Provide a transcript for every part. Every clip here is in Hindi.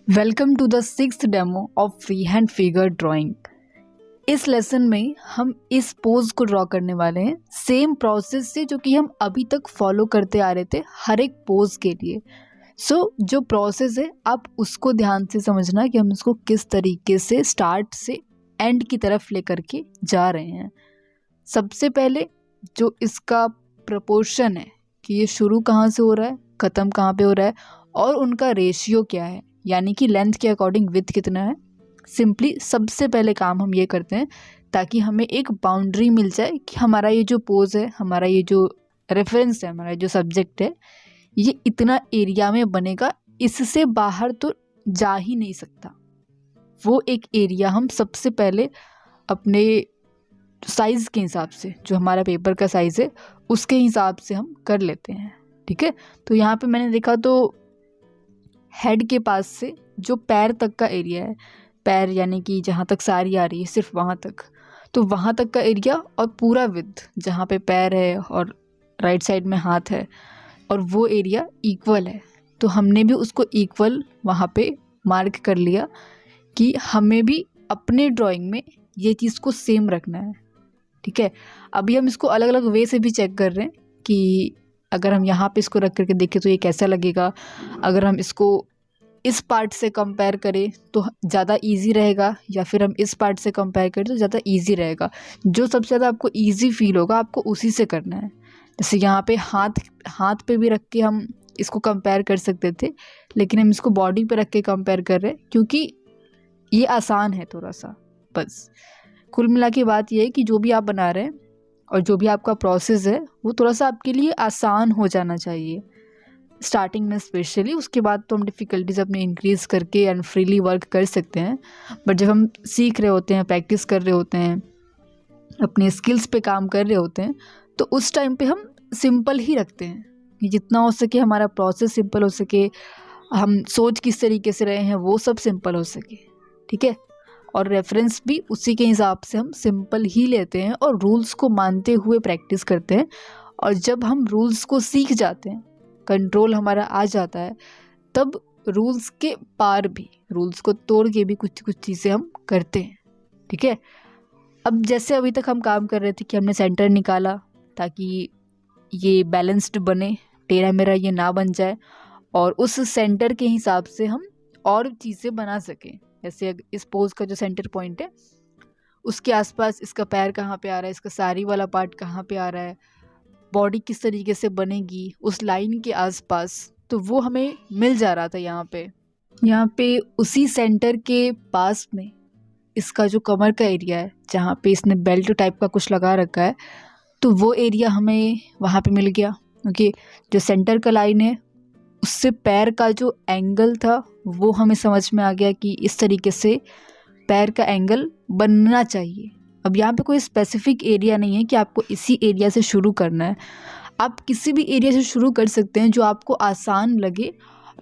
Welcome to the sixth demo of free hand figure drawing. इस लेसन में हम इस पोज को ड्रॉ करने वाले हैं, सेम प्रोसेस से जो कि हम अभी तक फॉलो करते आ रहे थे हर एक पोज के लिए। जो प्रोसेस है आप उसको ध्यान से समझना कि हम इसको किस तरीके से स्टार्ट से एंड की तरफ लेकर के जा रहे हैं। सबसे पहले जो इसका प्रपोर्शन है कि ये शुरू कहाँ से हो रहा है, ख़त्म कहाँ पे हो रहा है और उनका रेशियो क्या है, यानी कि लेंथ के अकॉर्डिंग विड्थ कितना है। सिंपली सबसे पहले काम हम ये करते हैं ताकि हमें एक बाउंड्री मिल जाए कि हमारा ये जो पोज है, हमारा ये जो रेफरेंस है, हमारा जो सब्जेक्ट है, ये इतना एरिया में बनेगा, इससे बाहर तो जा ही नहीं सकता। वो एक एरिया हम सबसे पहले अपने साइज़ के हिसाब से, जो हमारा पेपर का साइज़ है उसके हिसाब से हम कर लेते हैं। ठीक है, तो यहाँ पे मैंने देखा तो हेड के पास से जो पैर तक का एरिया है, पैर यानी कि जहाँ तक साड़ी आ रही है सिर्फ वहाँ तक, तो वहाँ तक का एरिया और पूरा विड्थ जहाँ पे पैर है और राइट साइड में हाथ है और वो एरिया इक्वल है। तो हमने भी उसको इक्वल वहाँ पे मार्क कर लिया कि हमें भी अपने ड्राइंग में ये चीज़ को सेम रखना है। ठीक है, अभी हम इसको अलग अलग वे से भी चेक कर रहे हैं कि अगर हम यहाँ पे इसको रख करके देखें तो ये कैसा लगेगा, अगर हम इसको इस पार्ट से कंपेयर करें तो ज़्यादा इजी रहेगा, या फिर हम इस पार्ट से कंपेयर करें तो ज़्यादा इजी रहेगा। जो सबसे ज़्यादा आपको इजी फील होगा आपको उसी से करना है। जैसे यहाँ पे हाथ पे भी रख के हम इसको कंपेयर कर सकते थे, लेकिन हम इसको बॉडी पे रख के कंपेयर कर रहे हैं क्योंकि ये आसान है थोड़ा सा। बस कुल मिला के बात ये है कि जो भी आप बना रहे हैं और जो भी आपका प्रोसेस है वो थोड़ा सा आपके लिए आसान हो जाना चाहिए स्टार्टिंग में स्पेशली। उसके बाद तो हम डिफ़िकल्टीज अपने इंक्रीज़ करके एंड फ्रीली वर्क कर सकते हैं, बट जब हम सीख रहे होते हैं, प्रैक्टिस कर रहे होते हैं, अपने स्किल्स पे काम कर रहे होते हैं, तो उस टाइम पे हम सिंपल ही रखते हैं कि जितना हो सके हमारा प्रोसेस सिंपल हो सके, हम सोच किस तरीके से रहे हैं वो सब सिंपल हो सके। ठीक है, और रेफरेंस भी उसी के हिसाब से हम सिंपल ही लेते हैं और रूल्स को मानते हुए प्रैक्टिस करते हैं। और जब हम रूल्स को सीख जाते हैं, कंट्रोल हमारा आ जाता है, तब रूल्स के पार भी, रूल्स को तोड़ के भी कुछ कुछ चीज़ें हम करते हैं। ठीक है, अब जैसे अभी तक हम काम कर रहे थे कि हमने सेंटर निकाला ताकि ये बैलेंस्ड बने, टेढ़ा मेरा ये ना बन जाए, और उस सेंटर के हिसाब से हम और चीज़ें बना सकें। जैसे इस पोज का जो सेंटर पॉइंट है उसके आसपास इसका पैर कहाँ पे आ रहा है, इसका साड़ी वाला पार्ट कहाँ पे आ रहा है, बॉडी किस तरीके से बनेगी उस लाइन के आसपास, तो वो हमें मिल जा रहा था। यहाँ पे उसी सेंटर के पास में इसका जो कमर का एरिया है, जहाँ पे इसने बेल्ट टाइप का कुछ लगा रखा है, तो वो एरिया हमें वहाँ पे मिल गया क्योंकि जो सेंटर का लाइन है उससे पैर का जो एंगल था वो हमें समझ में आ गया कि इस तरीके से पैर का एंगल बनना चाहिए। अब यहाँ पे कोई स्पेसिफिक एरिया नहीं है कि आपको इसी एरिया से शुरू करना है, आप किसी भी एरिया से शुरू कर सकते हैं जो आपको आसान लगे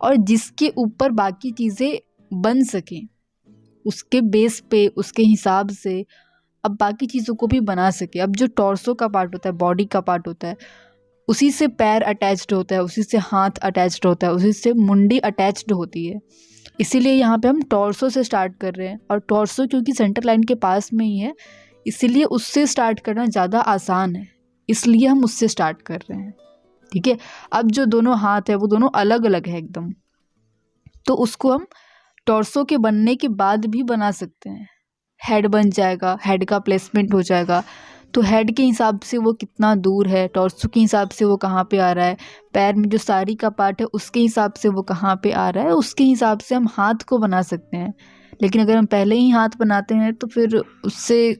और जिसके ऊपर बाकी चीज़ें बन सकें। उसके बेस पे, उसके हिसाब से अब बाकी चीज़ों को भी बना सके। अब जो टॉर्सो का पार्ट होता है, बॉडी का पार्ट होता है, उसी से पैर अटैच्ड होता है, उसी से हाथ अटैच्ड होता है, उसी से मुंडी अटैच्ड होती है। इसीलिए यहाँ पे हम टॉर्सो से स्टार्ट कर रहे हैं, और टॉर्सो क्योंकि सेंटर लाइन के पास में ही है इसीलिए उससे स्टार्ट करना ज़्यादा आसान है, इसलिए हम उससे स्टार्ट कर रहे हैं। ठीक है, अब जो दोनों हाथ है वो दोनों अलग अलग है एकदम, तो उसको हम टॉर्सो के बनने के बाद भी बना सकते हैं। हेड बन जाएगा, हेड का प्लेसमेंट हो जाएगा, तो हेड के हिसाब से वो कितना दूर है, टॉर्सो के हिसाब से वो कहाँ पे आ रहा है, पैर में जो साड़ी का पार्ट है उसके हिसाब से वो कहाँ पे आ रहा है, उसके हिसाब से हम हाथ को बना सकते हैं। लेकिन अगर हम पहले ही हाथ बनाते हैं तो फिर उससे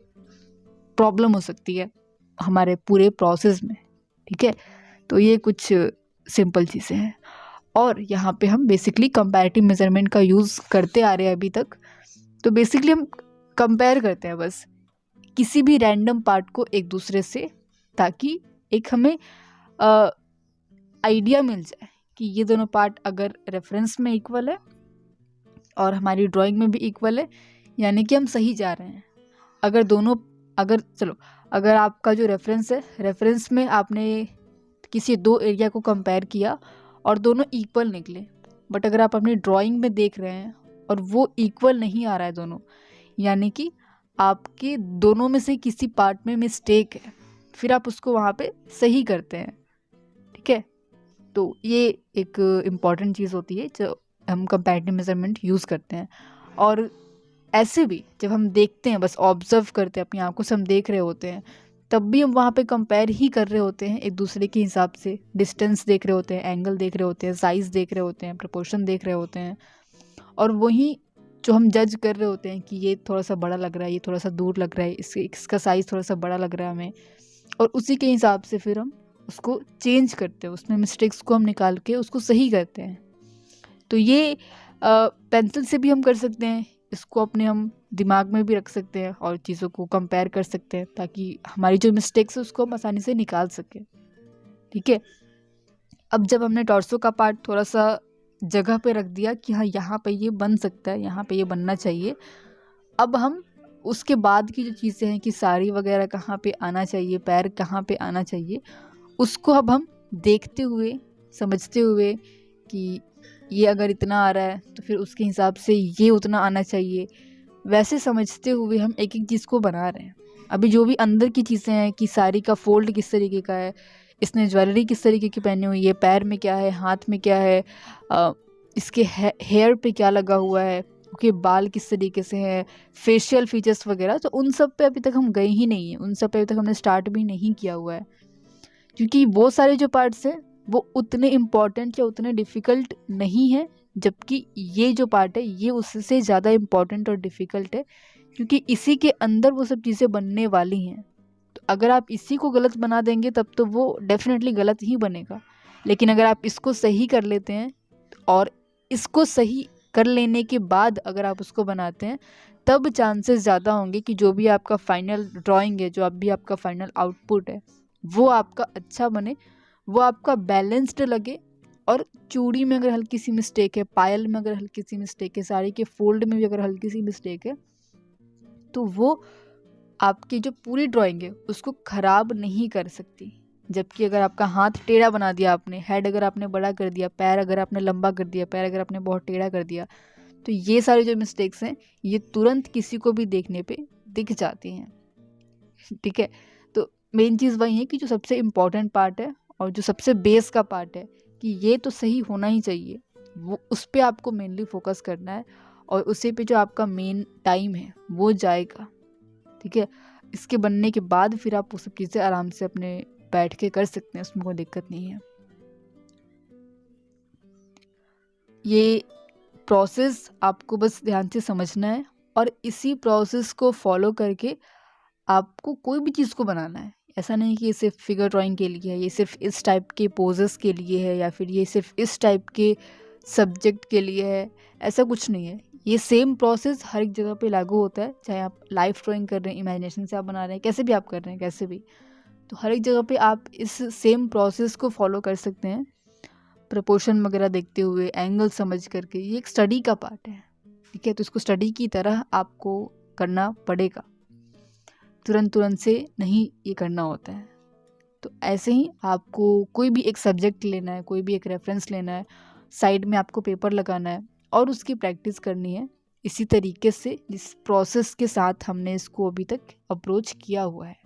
प्रॉब्लम हो सकती है हमारे पूरे प्रोसेस में। ठीक है, तो ये कुछ सिंपल चीज़ें हैं। और यहाँ पे हम बेसिकली कंपैरेटिव मेजरमेंट का यूज़ करते आ रहे हैं अभी तक। तो बेसिकली हम कंपेयर करते हैं बस किसी भी रैंडम पार्ट को एक दूसरे से, ताकि एक हमें आइडिया मिल जाए कि ये दोनों पार्ट अगर रेफरेंस में इक्वल है और हमारी ड्राइंग में भी इक्वल है, यानी कि हम सही जा रहे हैं। अगर आपका जो रेफरेंस है, रेफरेंस में आपने किसी दो एरिया को कंपेयर किया और दोनों इक्वल निकले, बट अगर आप अपनी ड्राइंग में देख रहे हैं और वो इक्वल नहीं आ रहा है दोनों, यानी कि आपके दोनों में से किसी पार्ट में मिस्टेक है, फिर आप उसको वहाँ पे सही करते हैं। ठीक है, तो ये एक इम्पॉर्टेंट चीज़ होती है जो हम कंपैरेटिव मेजरमेंट यूज़ करते हैं। और ऐसे भी जब हम देखते हैं, बस ऑब्जर्व करते हैं, अपनी आंखों से हम देख रहे होते हैं, तब भी हम वहाँ पे कंपेयर ही कर रहे होते हैं एक दूसरे के हिसाब से। डिस्टेंस देख रहे होते हैं, एंगल देख रहे होते हैं, साइज़ देख रहे होते हैं, प्रपोर्शन देख रहे होते हैं, और वही जो हम जज कर रहे होते हैं कि ये थोड़ा सा बड़ा लग रहा है, ये थोड़ा सा दूर लग रहा है, इसका साइज़ थोड़ा सा बड़ा लग रहा है हमें, और उसी के हिसाब से फिर हम उसको चेंज करते हैं, उसमें मिस्टेक्स को हम निकाल के उसको सही करते हैं। तो ये पेंसिल से भी हम कर सकते हैं, इसको अपने हम दिमाग में भी रख सकते हैं और चीज़ों को कंपेयर कर सकते हैं, ताकि हमारी जो मिस्टेक्स है उसको हम आसानी से निकाल सकें। ठीक है, अब जब हमने टॉर्सो का पार्ट थोड़ा सा जगह पे रख दिया कि हाँ यहाँ पे ये बन सकता है, यहाँ पे ये बनना चाहिए, अब हम उसके बाद की जो चीज़ें हैं कि साड़ी वगैरह कहाँ पे आना चाहिए, पैर कहाँ पे आना चाहिए, उसको अब हम देखते हुए, समझते हुए कि ये अगर इतना आ रहा है तो फिर उसके हिसाब से ये उतना आना चाहिए, वैसे समझते हुए हम एक एक चीज़ को बना रहे हैं। अभी जो भी अंदर की चीज़ें हैं कि साड़ी का फोल्ड किस तरीके का है, इसने ज्वेलरी किस तरीके की पहनी हुई है, पैर में क्या है, हाथ में क्या है, इसके हेयर पे क्या लगा हुआ है, उसके बाल किस तरीके से हैं, फेशियल फीचर्स वगैरह, तो उन सब पे अभी तक हम गए ही नहीं हैं, उन सब पे अभी तक हमने स्टार्ट भी नहीं किया हुआ है, क्योंकि वो सारे जो पार्ट्स हैं वो उतने इम्पॉर्टेंट या उतने डिफ़िकल्ट नहीं है, जबकि ये जो पार्ट है ये उससे ज़्यादा इम्पॉर्टेंट और डिफ़िकल्ट है, क्योंकि इसी के अंदर वो सब चीज़ें बनने वाली हैं। तो अगर आप इसी को गलत बना देंगे तब तो वो डेफिनेटली गलत ही बनेगा, लेकिन अगर आप इसको सही कर लेते हैं और इसको सही कर लेने के बाद अगर आप उसको बनाते हैं, तब चांसेस ज़्यादा होंगे कि जो भी आपका फाइनल ड्राइंग है, जो अब भी आपका फाइनल आउटपुट है, वो आपका अच्छा बने, वो आपका बैलेंस्ड लगे। और चूड़ी में अगर हल्की सी मिस्टेक है, पायल में अगर हल्की सी मिस्टेक है, साड़ी के फोल्ड में भी अगर हल्की सी मिस्टेक है, तो वो आपकी जो पूरी ड्राइंग है उसको ख़राब नहीं कर सकती। जबकि अगर आपका हाथ टेढ़ा बना दिया आपने, हेड अगर आपने बड़ा कर दिया, पैर अगर आपने लंबा कर दिया, पैर अगर आपने बहुत टेढ़ा कर दिया, तो ये सारी जो मिस्टेक्स हैं ये तुरंत किसी को भी देखने पे दिख जाती हैं। ठीक है, तो मेन चीज़ वही है कि जो सबसे इम्पॉर्टेंट पार्ट है और जो सबसे बेस का पार्ट है कि ये तो सही होना ही चाहिए, वो उस पर आपको मेनली फोकस करना है, और उसी पे जो आपका मेन टाइम है वो जाएगा। ठीक है, इसके बनने के बाद फिर आप वो सब चीज़ें आराम से अपने बैठ के कर सकते हैं, उसमें कोई दिक्कत नहीं है। ये प्रोसेस आपको बस ध्यान से समझना है, और इसी प्रोसेस को फॉलो करके आपको कोई भी चीज़ को बनाना है। ऐसा नहीं कि ये सिर्फ फिगर ड्राइंग के लिए है, ये सिर्फ इस टाइप के पोजेस के लिए है, या फिर ये सिर्फ इस टाइप के सब्जेक्ट के लिए है, ऐसा कुछ नहीं है। ये सेम प्रोसेस हर एक जगह पे लागू होता है, चाहे आप लाइफ ड्राइंग कर रहे हैं, इमेजिनेशन से आप बना रहे हैं, कैसे भी आप कर रहे हैं, कैसे भी, तो हर एक जगह पे आप इस सेम प्रोसेस को फॉलो कर सकते हैं, प्रपोर्शन वगैरह देखते हुए, एंगल समझ करके। ये एक स्टडी का पार्ट है। ठीक है, तो इसको स्टडी की तरह आपको करना पड़ेगा, तुरंत से नहीं ये करना होता है। तो ऐसे ही आपको कोई भी एक सब्जेक्ट लेना है, कोई भी एक रेफरेंस लेना है, साइड में आपको पेपर लगाना है और उसकी प्रैक्टिस करनी है, इसी तरीके से जिस प्रोसेस के साथ हमने इसको अभी तक अप्रोच किया हुआ है।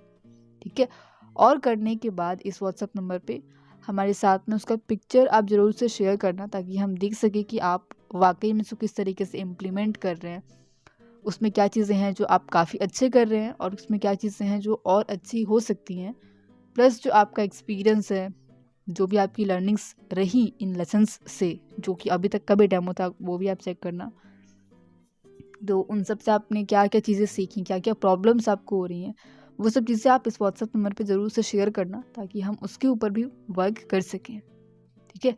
ठीक है, और करने के बाद इस व्हाट्सएप नंबर पे हमारे साथ में उसका पिक्चर आप ज़रूर से शेयर करना, ताकि हम देख सकें कि आप वाकई में इसको किस तरीके से इम्प्लीमेंट कर रहे हैं, उसमें क्या चीज़ें हैं जो आप काफ़ी अच्छे कर रहे हैं और उसमें क्या चीज़ें हैं जो और अच्छी हो सकती हैं, प्लस जो आपका एक्सपीरियंस है, जो भी आपकी लर्निंग्स रही इन लेसन्स से, जो कि अभी तक का भी डेमो था वो भी आप चेक करना। तो उन सब से आपने क्या क्या चीज़ें सीखी, क्या क्या प्रॉब्लम्स आपको हो रही हैं, वो सब चीज़ें आप इस व्हाट्सएप नंबर पे ज़रूर से शेयर करना, ताकि हम उसके ऊपर भी वर्क कर सकें। ठीक है,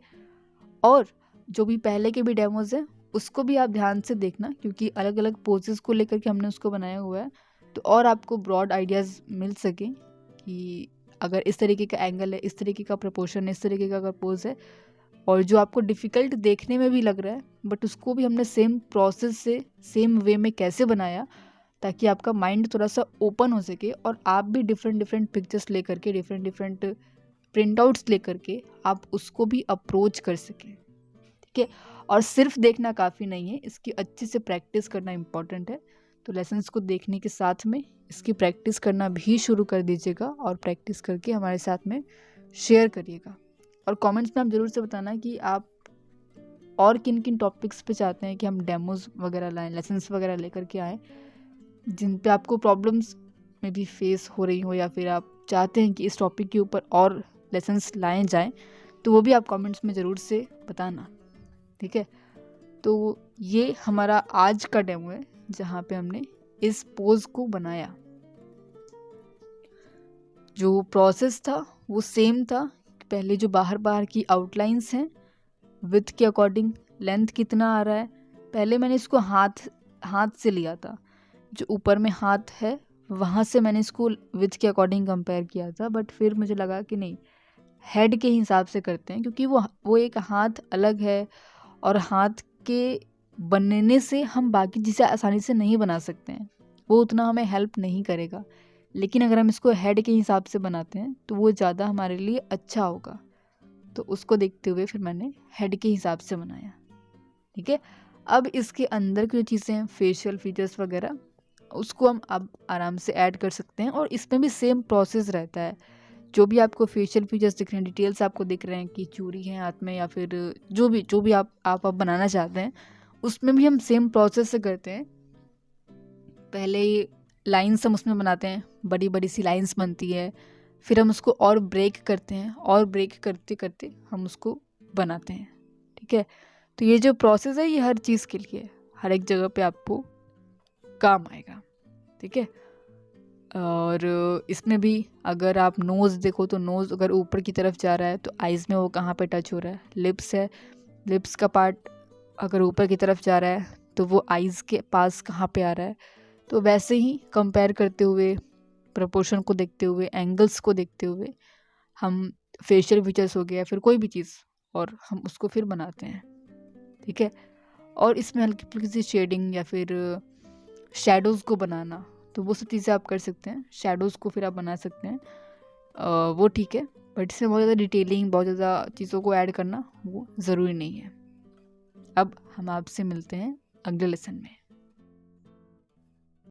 और जो भी पहले के भी डेमोज़ हैं उसको भी आप ध्यान से देखना, क्योंकि अलग अलग पोजेस को लेकर के हमने उसको बनाया हुआ है, तो और आपको ब्रॉड आइडियाज़ मिल सकें कि अगर इस तरीके का एंगल है, इस तरीके का प्रपोर्शन है, इस तरीके का अगर पोज है, और जो आपको डिफ़िकल्ट देखने में भी लग रहा है, बट उसको भी हमने सेम प्रोसेस से सेम वे में कैसे बनाया, ताकि आपका माइंड थोड़ा सा ओपन हो सके और आप भी डिफरेंट पिक्चर्स ले करके, डिफरेंट प्रिंट आउट्स ले करके आप उसको भी अप्रोच कर सकें। ठीक है। और सिर्फ देखना काफ़ी नहीं है, इसकी अच्छे से प्रैक्टिस करना इम्पॉर्टेंट है। तो लेसन्स को देखने के साथ में इसकी प्रैक्टिस करना भी शुरू कर दीजिएगा और प्रैक्टिस करके हमारे साथ में शेयर करिएगा। और कमेंट्स में आप ज़रूर से बताना कि आप और किन किन टॉपिक्स पे चाहते हैं कि हम डेमोज वगैरह लाएं, लेसन्स वगैरह लेकर के आएँ, जिन पे आपको प्रॉब्लम्स में भी फेस हो रही हो, या फिर आप चाहते हैं कि इस टॉपिक के ऊपर और लेसन्स लाए जाएं, तो वो भी आप कमेंट्स में ज़रूर से बताना, ठीक है। तो ये हमारा आज का डेमो है जहाँ पे हमने इस पोज को बनाया। जो प्रोसेस था वो सेम था। पहले जो बाहर की आउटलाइंस हैं, विड्थ के अकॉर्डिंग लेंथ कितना आ रहा है, पहले मैंने इसको हाथ से लिया था। जो ऊपर में हाथ है वहाँ से मैंने इसको विड्थ के अकॉर्डिंग कंपेयर किया था, बट फिर मुझे लगा कि नहीं, हेड के हिसाब से करते हैं, क्योंकि वो एक हाथ अलग है और हाथ के बनने से हम बाकी चीज़ें आसानी से नहीं बना सकते हैं, वो उतना हमें हेल्प नहीं करेगा। लेकिन अगर हम इसको हेड के हिसाब से बनाते हैं तो वो ज़्यादा हमारे लिए अच्छा होगा। तो उसको देखते हुए फिर मैंने हेड के हिसाब से बनाया, ठीक है। अब इसके अंदर की जो चीज़ें हैं, फेशियल फीचर्स वगैरह, उसको हम अब आराम से ऐड कर सकते हैं। और इसमें भी सेम प्रोसेस रहता है। जो भी आपको फेशियल फीचर्स दिख रहे हैं, डिटेल्स आपको दिख रहे हैं कि चूड़ी है हाथ में, या फिर जो भी आप बनाना चाहते हैं, उसमें भी हम सेम प्रोसेस से करते हैं। पहले लाइन्स हम उसमें बनाते हैं, बड़ी बड़ी सी लाइन्स बनती है, फिर हम उसको और ब्रेक करते हैं, और ब्रेक करते करते हम उसको बनाते हैं, ठीक है। तो ये जो प्रोसेस है ये हर चीज़ के लिए, हर एक जगह पे आपको काम आएगा, ठीक है। और इसमें भी अगर आप नोज़ देखो तो नोज़ अगर ऊपर की तरफ जा रहा है तो आइज़ में वो कहाँ पे टच हो रहा है। लिप्स है, लिप्स का पार्ट अगर ऊपर की तरफ जा रहा है तो वो आइज़ के पास कहाँ पे आ रहा है। तो वैसे ही कंपेयर करते हुए, प्रोपोर्शन को देखते हुए, एंगल्स को देखते हुए हम फेशियल फीचर्स हो गया फिर कोई भी चीज़, और हम उसको फिर बनाते हैं, ठीक है। और इसमें हल्की फुल्की सी शेडिंग या फिर शैडोज़ को बनाना, तो वो सब चीज़ें आप कर सकते हैं। शैडोज़ को फिर आप बना सकते हैं, वो ठीक है। बट इसमें बहुत ज़्यादा डिटेलिंग, बहुत ज़्यादा चीज़ों को ऐड करना वो ज़रूरी नहीं है। अब हम आपसे मिलते हैं अगले लेसन में।